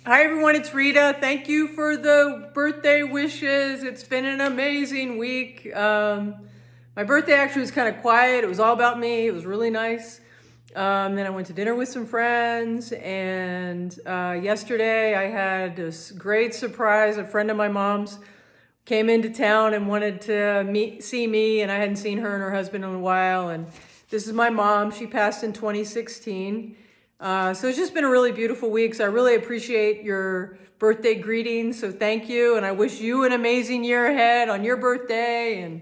Hi everyone, it's Rita. Thank you for the birthday wishes. It's been an amazing week. My birthday actually was kind of quiet. It was all about me. It was really nice. Then I went to dinner with some friends, and yesterday I had this great surprise. A friend of my mom's came into town and wanted to see me, and I hadn't seen her and her husband in a while. And this is my mom. She passed in 2016. So it's just been a really beautiful week. So I really appreciate your birthday greetings. So thank you. And I wish you an amazing year ahead on your birthday,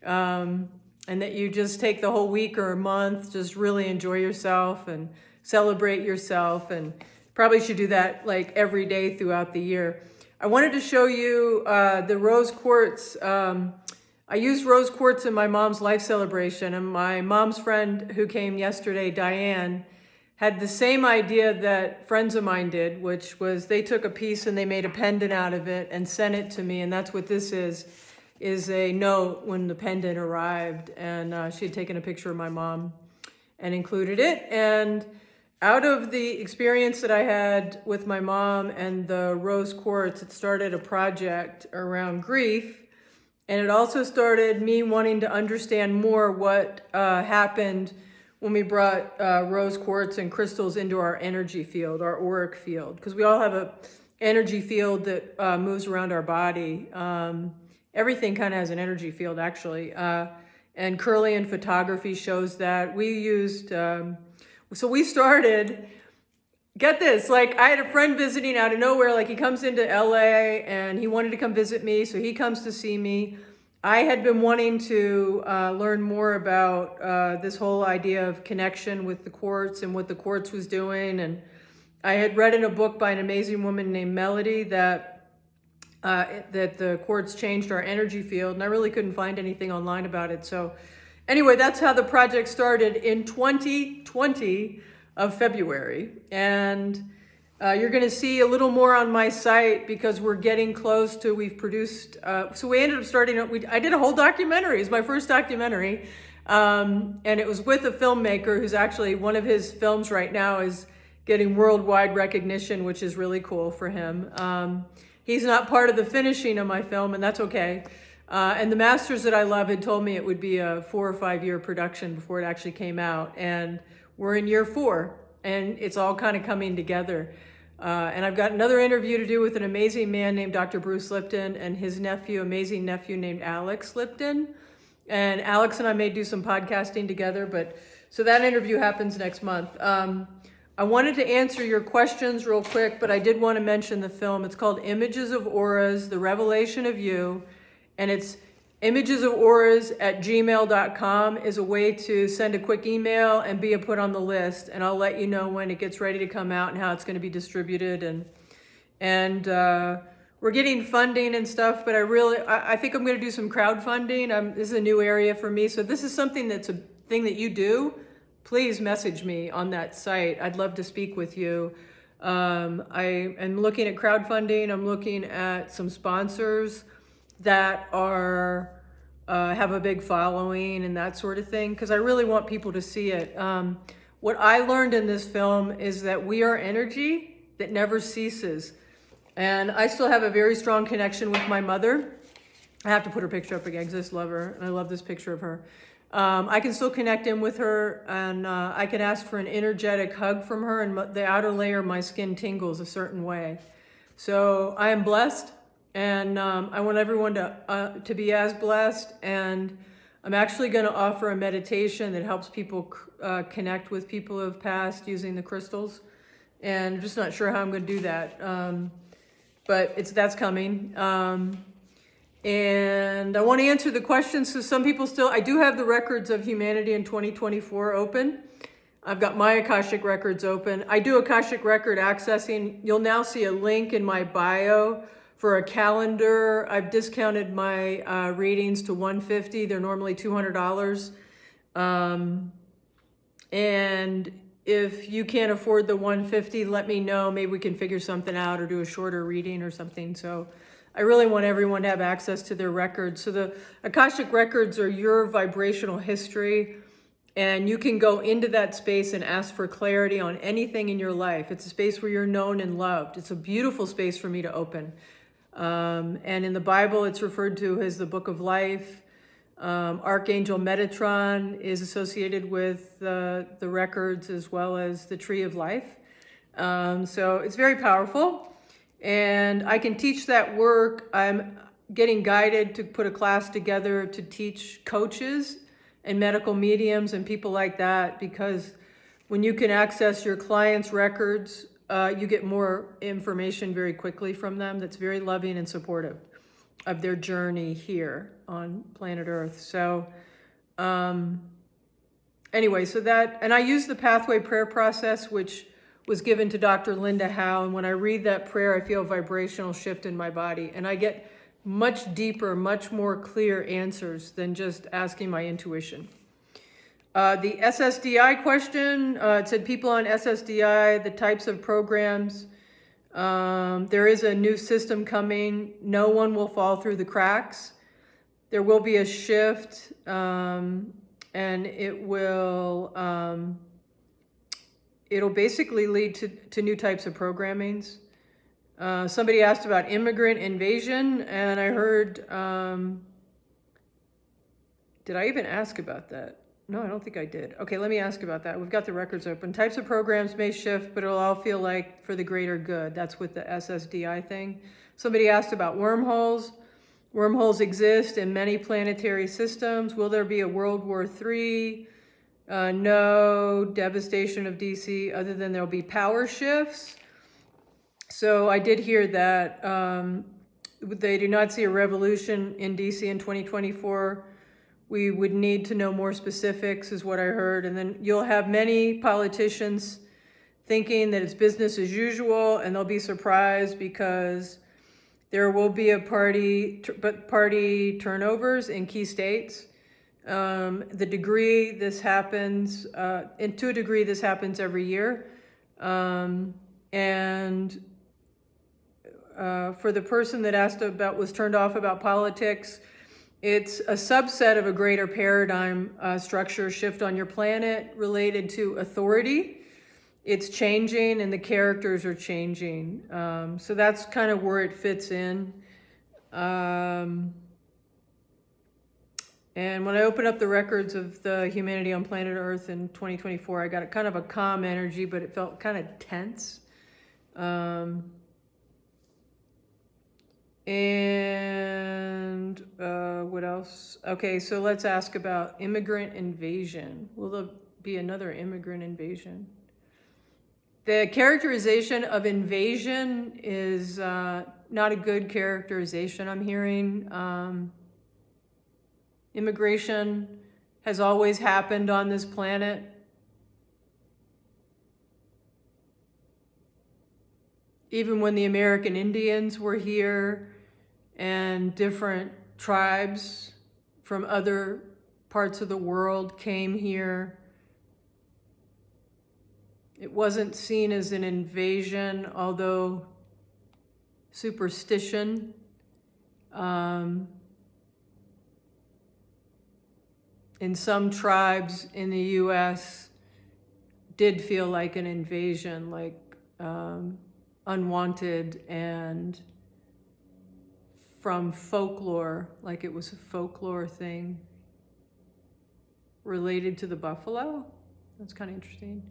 and that you just take the whole week or a month, just really enjoy yourself and celebrate yourself. And probably should do that like every day throughout the year. I wanted to show you the rose quartz. I used rose quartz in my mom's life celebration, and my mom's friend who came yesterday, Diane, had the same idea that friends of mine did, which was they took a piece and they made a pendant out of it and sent it to me. And that's what this is a note when the pendant arrived. And she had taken a picture of my mom and included it. And out of the experience that I had with my mom and the rose quartz, it started a project around grief. And it also started me wanting to understand more what happened when we brought rose quartz and crystals into our energy field, our auric field, because we all have a energy field that moves around our body. Everything kind of has an energy field, actually. And Kirlian photography shows that. We used, so we started, get this, like I had a friend visiting out of nowhere, like he comes into LA and he wanted to come visit me, so he comes to see me. I had been wanting to learn more about this whole idea of connection with the quartz and what the quartz was doing. And I had read in a book by an amazing woman named Melody that the quartz changed our energy field. And I really couldn't find anything online about it. So anyway, that's how the project started in 2020 of February. And you're going to see a little more on my site because we're getting close to, we've produced, so we ended up starting, I did a whole documentary. It's my first documentary. And it was with a filmmaker who's actually, one of his films right now is getting worldwide recognition, which is really cool for him. He's not part of the finishing of my film, and that's okay. And the masters that I love had told me it would be a 4 or 5 year production before it actually came out. And we're in year 4. And it's all kind of coming together. And I've got another interview to do with an amazing man named Dr. Bruce Lipton and his nephew, amazing nephew named Alex Lipton. And Alex and I may do some podcasting together, but so that interview happens next month. I wanted to answer your questions real quick, but I did want to mention the film. It's called Images of Auras, The Revelation of You. And it's imagesofauras@gmail.com is a way to send a quick email and be put on the list. And I'll let you know when it gets ready to come out and how it's going to be distributed. And we're getting funding and stuff, but I think I'm going to do some crowdfunding. This is a new area for me. So this is something that's a thing that you do. Please message me on that site. I'd love to speak with you. I am looking at crowdfunding. I'm looking at some sponsors that are have a big following and that sort of thing, because I really want people to see it. What I learned in this film is that we are energy that never ceases. And I still have a very strong connection with my mother. I have to put her picture up again because I just love her, and I love this picture of her. I can still connect in with her, and I can ask for an energetic hug from her, and the outer layer of my skin tingles a certain way. So I am blessed. And I want everyone to be as blessed. And I'm actually going to offer a meditation that helps people connect with people who have passed using the crystals. And I'm just not sure how I'm going to do that. But that's coming. And I want to answer the questions. So some people I do have the records of humanity in 2024 open. I've got my Akashic records open. I do Akashic record accessing. You'll now see a link in my bio for a calendar. I've discounted my readings to $150. They're normally $200. And if you can't afford the $150, let me know. Maybe we can figure something out or do a shorter reading or something. So I really want everyone to have access to their records. So the Akashic records are your vibrational history. And you can go into that space and ask for clarity on anything in your life. It's a space where you're known and loved. It's a beautiful space for me to open. And in the Bible, it's referred to as the Book of Life. Archangel Metatron is associated with the records as well as the Tree of Life. So it's very powerful. And I can teach that work. I'm getting guided to put a class together to teach coaches and medical mediums and people like that, because when you can access your clients' records, you get more information very quickly from them that's very loving and supportive of their journey here on planet Earth. So anyway, so that, and I use the pathway prayer process, which was given to Dr. Linda Howe. And when I read that prayer, I feel a vibrational shift in my body. And I get much deeper, much more clear answers than just asking my intuition. The SSDI question, it said people on SSDI, the types of programs. There is a new system coming. No one will fall through the cracks. There will be a shift, and it will, it'll basically lead to new types of programmings. Somebody asked about immigrant invasion, and I heard, did I even ask about that? No, I don't think I did. Okay, let me ask about that. We've got the records open. Types of programs may shift, but it'll all feel like for the greater good. That's with the SSDI thing. Somebody asked about wormholes. Wormholes exist in many planetary systems. Will there be a World War III? No. Devastation of DC, other than there'll be power shifts. So I did hear that they do not see a revolution in DC in 2024. We would need to know more specifics, is what I heard. And then you'll have many politicians thinking that it's business as usual, and they'll be surprised because there will be a party turnovers in key states. The degree this happens, and to a degree this happens every year. And for the person that asked about, was turned off about politics, it's a subset of a greater paradigm structure shift on your planet related to authority. It's changing and the characters are changing. So that's kind of where it fits in. And when I open up the records of the humanity on planet Earth in 2024, I got a kind of a calm energy, but it felt kind of tense. And what else? Okay, so let's ask about immigrant invasion. Will there be another immigrant invasion? The characterization of invasion is not a good characterization, I'm hearing. Immigration has always happened on this planet. Even when the American Indians were here and different tribes from other parts of the world came here, it wasn't seen as an invasion, although superstition in some tribes in the US did feel like an invasion, like unwanted and from folklore, like it was a folklore thing related to the buffalo. That's kind of interesting.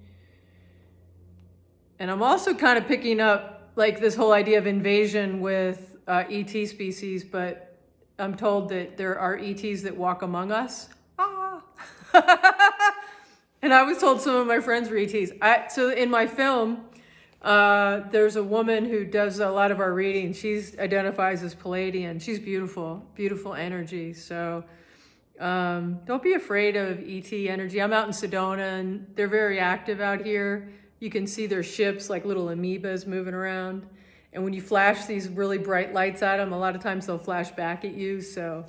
And I'm also kind of picking up like this whole idea of invasion with ET species, but I'm told that there are ETs that walk among us. Ah! And I was told some of my friends were ETs. So in my film, there's a woman who does a lot of our reading. She identifies as Palladian. She's beautiful, beautiful energy. So don't be afraid of ET energy. I'm out in Sedona and they're very active out here. You can see their ships like little amoebas moving around. And when you flash these really bright lights at them, a lot of times they'll flash back at you. So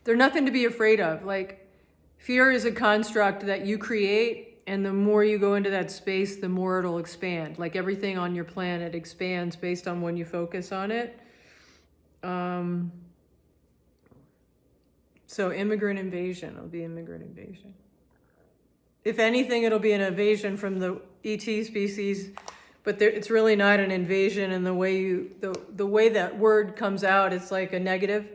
they're nothing to be afraid of. Like fear is a construct that you create, and the more you go into that space, the more it'll expand. Like everything on your planet expands based on when you focus on it. So immigrant invasion, it'll be immigrant invasion. If anything, it'll be an invasion from the ET species, but it's really not an invasion. And the way that word comes out, it's like a negative,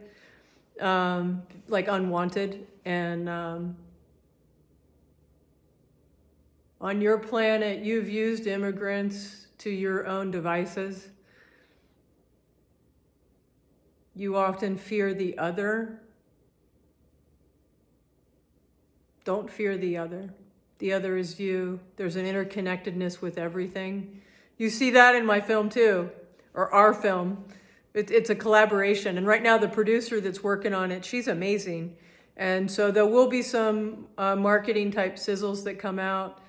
like unwanted. And on your planet, you've used immigrants to your own devices. You often fear the other. Don't fear the other. The other is you. There's an interconnectedness with everything. You see that in my film too, or our film. It's a collaboration. And right now the producer that's working on it, she's amazing. And so there will be some marketing type sizzles that come out.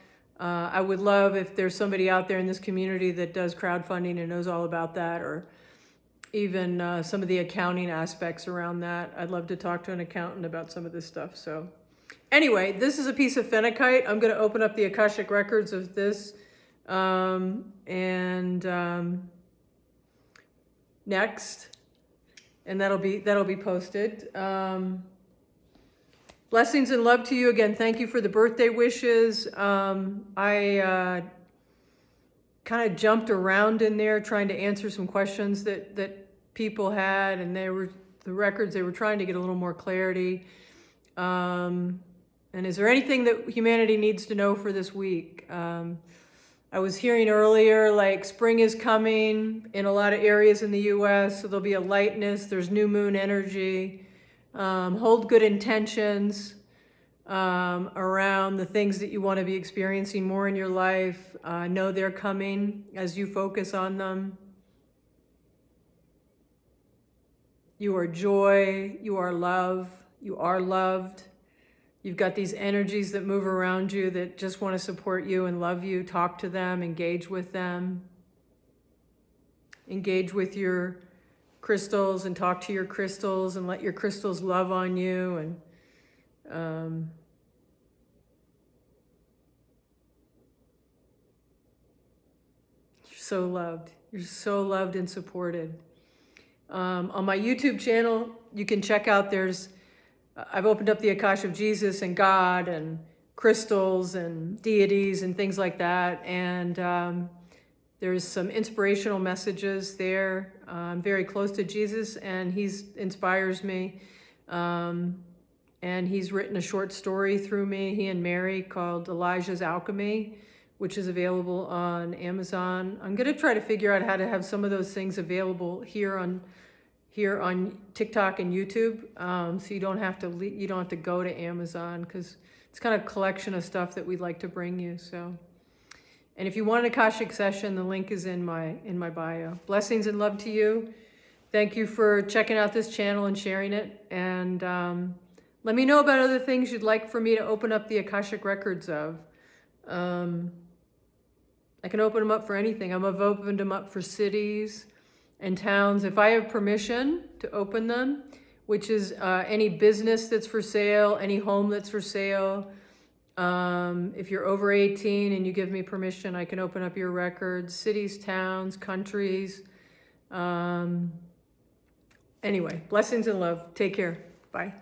I would love if there's somebody out there in this community that does crowdfunding and knows all about that, or even some of the accounting aspects around that. I'd love to talk to an accountant about some of this stuff. So anyway, this is a piece of phenacite. I'm going to open up the Akashic records of this. Next, and that'll be posted. Blessings and love to you again. Thank you for the birthday wishes. I kind of jumped around in there trying to answer some questions that people had, and the records, they were trying to get a little more clarity. And is there anything that humanity needs to know for this week? I was hearing earlier, like spring is coming in a lot of areas in the US, so there'll be a lightness, there's new moon energy. Hold good intentions around the things that you want to be experiencing more in your life. Know they're coming as you focus on them. You are joy, you are love, you are loved. You've got these energies that move around you that just want to support you and love you. Talk to them, engage with them. Engage with your crystals and talk to your crystals and let your crystals love on you. And you're so loved. You're so loved and supported. On my YouTube channel, you can check out, I've opened up the Akash of Jesus and God and crystals and deities and things like that. And there's some inspirational messages there. I'm very close to Jesus, and he inspires me. And he's written a short story through me, he and Mary, called Elijah's Alchemy, which is available on Amazon. I'm going to try to figure out how to have some of those things available here on TikTok and YouTube, so you don't have to go to Amazon, because it's kind of a collection of stuff that we'd like to bring you. So, and if you want an Akashic session, the link is in my bio. Blessings and love to you. Thank you for checking out this channel and sharing it. And let me know about other things you'd like for me to open up the Akashic records of. I can open them up for anything. I've opened them up for cities and towns, if I have permission to open them, which is any business that's for sale, any home that's for sale. If you're over 18 and you give me permission, I can open up your records, cities, towns, countries. Anyway, blessings and love. Take care. Bye.